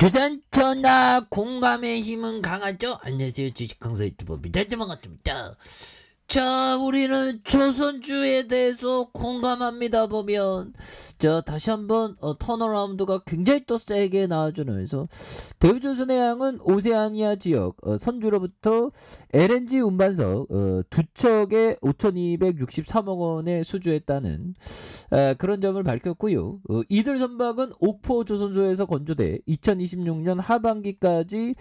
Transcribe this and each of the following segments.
주단천하 공감의 힘은 강하죠? 안녕하세요. 주식강사 유튜버 미달대 반갑습니다. 자, 우리는 조선주에 대해서 공감합니다. 보면 다시 한번 턴어라운드가 굉장히 또 세게 나와주는, 그래서 대우조선해양은 오세아니아 지역 선주로부터 LNG 운반석 두 척에 5,263억 원에 수주했다는 그런 점을 밝혔고요. 이들 선박은 옥포 조선소에서 건조돼 2026년 하반기까지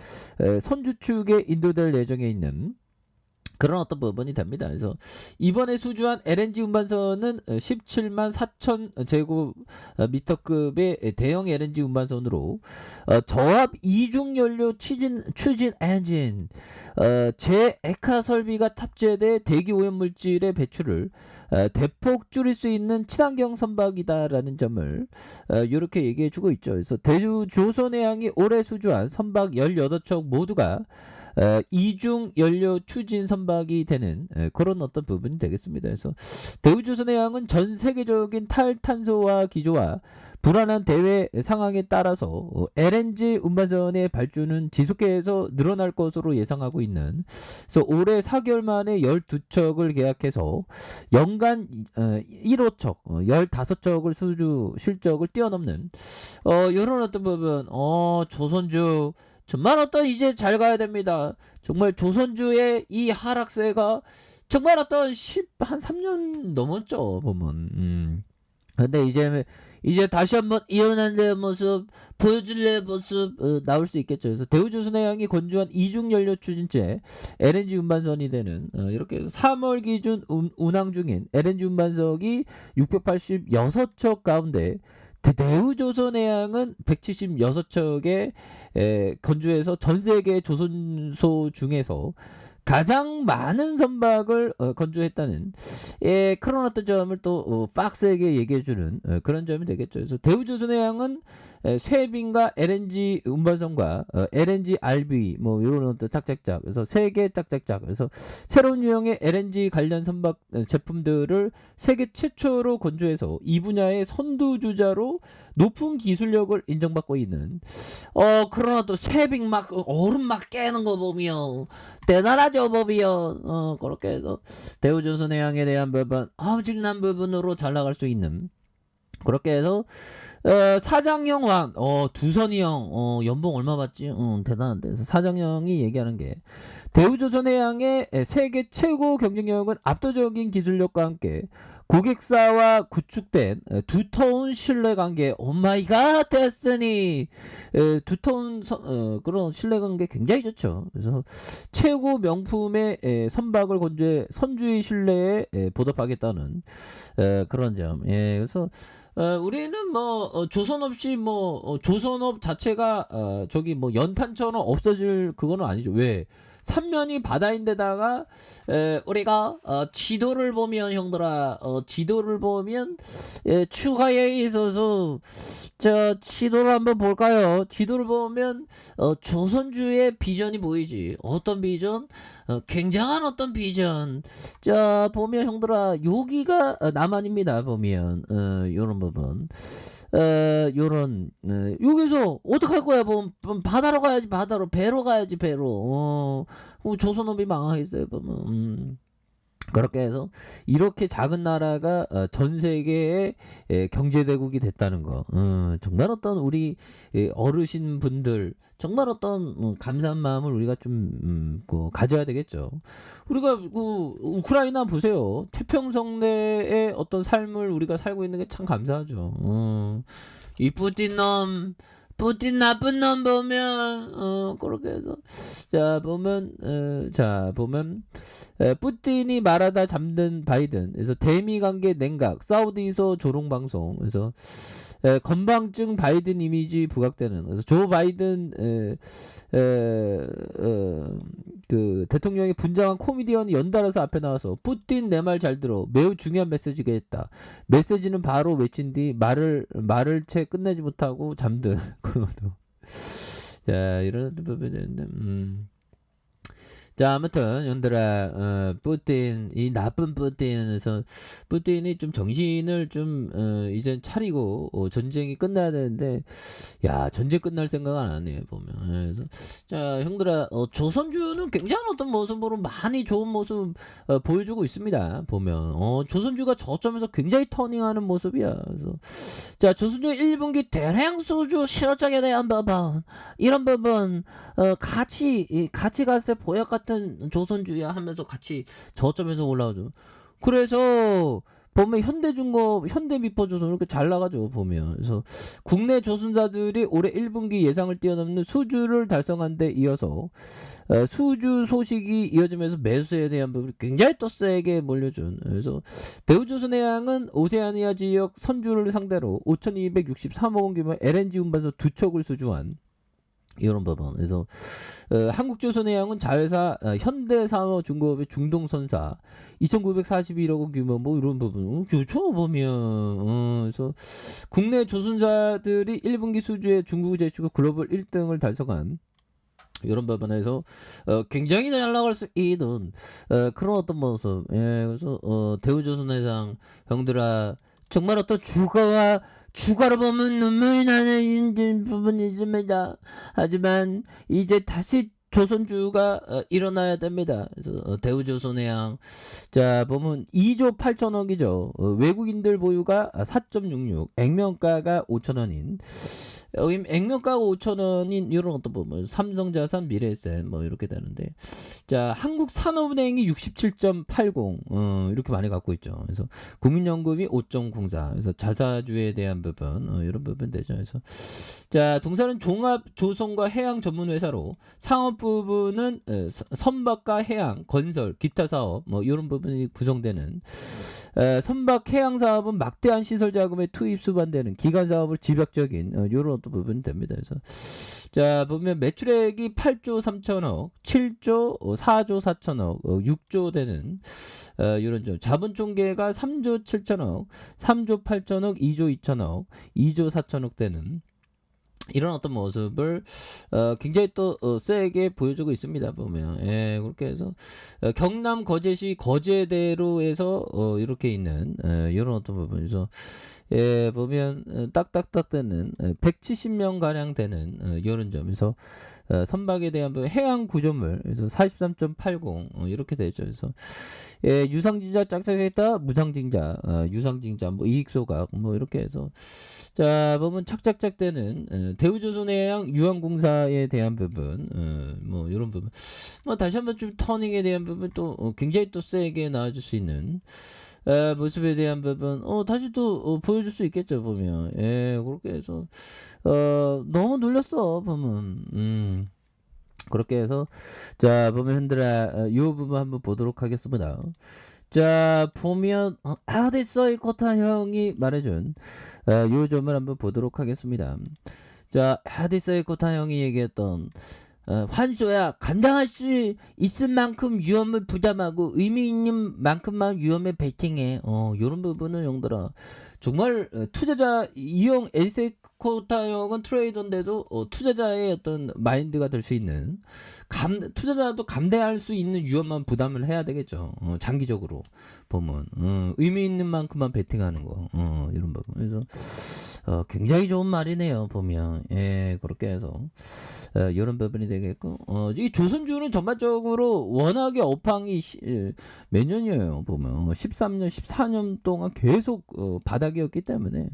선주축에 인도될 예정에 있는 그런 어떤 부분이 됩니다. 그래서 이번에 수주한 LNG 운반선은 17만 4천 제곱미터급의 대형 LNG 운반선으로 저압 이중 연료 추진 엔진, 제액화 설비가 탑재돼 대기 오염 물질의 배출을 대폭 줄일 수 있는 친환경 선박이다라는 점을 이렇게 얘기해주고 있죠. 그래서 대우조선해양이 올해 수주한 선박 18척 모두가 이중 연료 추진 선박이 되는 그런 어떤 부분이 되겠습니다. 그래서 대우조선해양은 전 세계적인 탈탄소화 기조와 불안한 대외 상황에 따라서 LNG 운반선의 발주는 지속해서 늘어날 것으로 예상하고 있는, 그래서 올해 4개월 만에 12척을 계약해서 연간 1호척 15척을 수주 실적을 뛰어넘는 이런 어떤 부분. 조선주 정말 이제 잘 가야 됩니다. 정말 조선주의 이 하락세가 정말 한 3년 넘었죠, 보면. 근데 이제 다시 한번 이어난의 모습, 보여줄래 모습 나올 수 있겠죠. 그래서 대우조선해양이 건조한 이중연료 추진체 LNG 운반선이 되는, 이렇게 3월 기준 운항 중인 LNG 운반석이 686척 가운데 대우조선해양은 176척에 건조해서 전세계 조선소 중에서 가장 많은 선박을 건조했다는 그런 어떤 점을 또 빡세게 얘기해주는 그런 점이 되겠죠. 그래서 대우조선해양은 쇠빈과 LNG 운반선과 LNG RB 뭐 이런 어떤 짝짝짝, 그래서 세 개 짝짝짝, 그래서 새로운 유형의 LNG 관련 선박 제품들을 세계 최초로 건조해서 이 분야의 선두주자로 높은 기술력을 인정받고 있는 그러나 또 쇠빙 막 얼음 막 깨는 거 보면 대단하죠, 보면. 그렇게 해서 대우조선해양에 대한 부분, 엄청난 부분으로 잘 나갈 수 있는, 그렇게 해서 사장형 왕, 두선이 형, 연봉 얼마 받지? 대단한데. 그래서 사장형이 얘기하는 게, 대우조선해양의 세계 최고 경쟁력은 압도적인 기술력과 함께 고객사와 구축된 두터운 신뢰관계, 오마이갓 데스니, 두터운 그런 신뢰관계 굉장히 좋죠. 그래서 최고 명품의 선박을 건조해 선주의 신뢰에 보답하겠다는 그런 점. 그래서 우리는 뭐 조선 없이 조선업 자체가 저기 뭐 연탄처럼 없어질 그거는 아니죠. 왜? 삼면이 바다인데다가 우리가 지도를 보면, 형들아, 지도를 보면 추가에 있어서 지도를 한번 볼까요? 지도를 보면 조선주의 비전이 보이지. 어떤 비전? 굉장한 어떤 비전. 자, 보면 형들아, 여기가 남한입니다. 보면 요런 부분. 요런 여기서 어떡할 거야? 보면 바다로 가야지. 바다로, 배로 가야지. 배로. 조선업이 망하겠어요, 보면. 그렇게 해서 이렇게 작은 나라가 전 세계의 경제대국이 됐다는 거, 정말 어떤 우리 어르신 분들 정말 어떤 감사한 마음을 우리가 좀 가져야 되겠죠. 우리가 우크라이나 보세요. 태평성 내의 어떤 삶을 우리가 살고 있는 게 참 감사하죠. 이 푸틴 놈, 푸틴 나쁜 놈 보면 그렇게 해서 보면 푸틴이 말하다 잠든 바이든, 그래서 대미 관계 냉각, 사우디에서 조롱 방송, 그래서 건방증 바이든 이미지 부각되는, 그래서 조 바이든 그 대통령이 분장한 코미디언이 연달아서 앞에 나와서 푸틴 내 말 잘 들어, 매우 중요한 메시지가 있다. 메시지는 바로 외친 뒤 말을 채 끝내지 못하고 잠든 그런 것도. 자, 이런 부분이 있는데, 자, 아무튼 형들아, 뿌틴 이 나쁜 뿌틴에서 뿌틴이 좀 정신을 좀 이젠 차리고 전쟁이 끝나야 되는데 야 전쟁 끝날 생각 안 하네 보면. 그래서 자 형들아, 조선주는 굉장한 어떤 모습으로 많이 좋은 모습 보여주고 있습니다 보면. 조선주가 저점에서 굉장히 터닝하는 모습이야. 그래서 자 조선주 1분기 대량 수주 실효적에 대한 부분, 이런 부분 가치가세 보약 같은 조선주야 하면서 같이 저점에서 올라오죠. 그래서 보면 현대중공, 현대미포조선 이렇게 잘 나가죠 보면. 그래서 국내 조선사들이 올해 1분기 예상을 뛰어넘는 수주를 달성한 데 이어서 수주 소식이 이어지면서 매수에 대한 부분이 굉장히 또 세게 몰려준. 그래서 대우조선해양은 오세아니아 지역 선주를 상대로 5,263억 원 규모의 LNG 운반선 2척을 수주한 이런 부분. 그래서 한국조선해양은 자회사 현대산업중공업의 중동선사 2,941억 원 규모 뭐 이런 부분. 좋죠 보면. 그래서 국내 조선사들이 1분기 수주에 중국 제치고 글로벌 1등을 달성한 이런 부분에서 굉장히 잘 나갈 수 있는 그런 어떤 모습. 예, 그래서 대우조선해상 형들아 정말 어떤 주가로 보면 눈물이 나는 부분이 있습니다. 하지만 이제 다시 조선주가 일어나야 됩니다. 그래서 대우조선해양 자 보면 2조 8천억이죠. 외국인들 보유가 4.66, 액면가가 5천원인 액면가가 5천원인 이런 어떤 부분, 삼성자산, 미래에셋 뭐 이렇게 되는데, 자 한국산업은행이 67.80 이렇게 많이 갖고 있죠. 그래서 국민연금이 5.04, 그래서 자사주에 대한 부분 이런 부분 되죠. 그래서 자 동사는 종합 조선과 해양 전문 회사로 상업 부분은 선박과 해양, 건설, 기타 사업 뭐 이런 부분이 구성되는. 선박 해양 사업은 막대한 시설 자금의 투입 수반되는 기간 사업을 집약적인 이런 어떤 부분이 됩니다. 그래서 자 보면 매출액이 8조 3천억, 7조 4조 4천억, 6조 되는 이런 점. 자본 총계가 3조 7천억, 3조 8천억, 2조 2천억, 2조 4천억 되는 이런 어떤 모습을 굉장히 또 세게 보여주고 있습니다 보면. 예, 그렇게 해서 경남 거제시 거제대로에서 이렇게 있는 이런 어떤 부분에서 예, 보면 딱딱딱 되는 170명 가량 되는 이런 점에서 선박에 대한 해양 구조물 그래서 43.80 이렇게 되죠. 그래서 예, 유상증자 짝짝했다 무상증자 유상증자 뭐 이익소각 뭐 이렇게 해서 자 보면 착착착 되는 대우조선해양 유한공사에 대한 부분 뭐 이런 부분 뭐 다시 한번 좀 터닝에 대한 부분 또 굉장히 또 세게 나와줄 수 있는 모습에 대한 부분 다시 또 보여줄 수 있겠죠 보면. 예, 그렇게 해서 너무 눌렸어 보면. 그렇게 해서 자 보면 흔들아 이 부분 한번 보도록 하겠습니다. 자 보면 아데서이 코타 형이 말해준 요 점을 한번 보도록 하겠습니다. 자 아데서이 코타 형이 얘기했던 환소야 감당할 수 있을 만큼 위험을 부담하고 의미 있는 만큼만 위험에 베팅해. 요런 부분은 형들아 정말 투자자 이형 엘세코타 형은 트레이더인데도 투자자의 어떤 마인드가 될 수 있는 투자자도 감당할 수 있는 위험만 부담을 해야 되겠죠. 장기적으로 보면 의미 있는 만큼만 베팅하는 거 이런 부분. 그래서 굉장히 좋은 말이네요 보면. 예, 그렇게 해서 이런 부분이 되겠고 이 조선주는 전반적으로 워낙에 업황이 몇 년이에요 보면 13년 14년 동안 계속 바닥이었기 때문에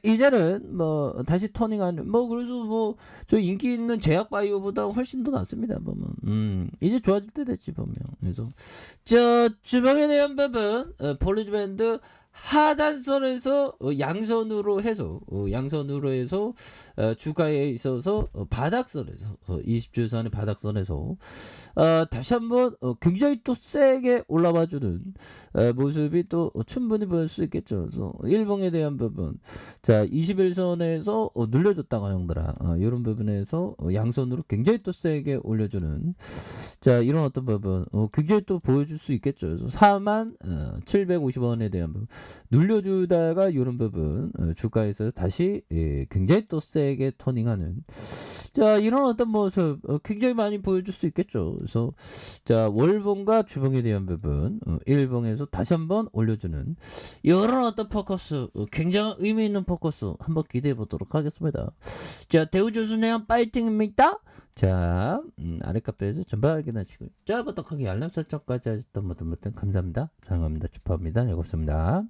이제는 뭐 다시 터닝하는 뭐 그래서 뭐 저 인기 있는 제약바이오보다 훨씬 더 낫습니다 보면. 이제 좋아질 때 됐지 보면. 그래서 저 주방에 대한 부분 폴리즈밴드 하단선에서 양선으로 해서 주가에 있어서 바닥선에서 20주선의 바닥선에서 다시 한번 굉장히 또 세게 올라와주는 모습이 또 충분히 보일 수 있겠죠. 그래서 일봉에 대한 부분 자 21선에서 눌려줬다가 형들아 이런 부분에서 양선으로 굉장히 또 세게 올려주는 자 이런 어떤 부분 굉장히 또 보여줄 수 있겠죠. 그래서 4750원에 대한 부분 눌려주다가 요런 부분 주가에서 다시 굉장히 또 세게 터닝하는 자 이런 어떤 모습 굉장히 많이 보여줄 수 있겠죠. 그래서 자 월봉과 주봉에 대한 부분 일봉에서 다시 한번 올려주는 이런 어떤 포커스 굉장히 의미 있는 포커스 한번 기대해 보도록 하겠습니다. 자 대우조선해양 파이팅입니다. 자 아랫값에서 전방 확인하시고요. 자 부탁하기 알람 설정까지 하셨던 모든 감사합니다. 사랑합니다. 축하합니다. 즐겁습니다.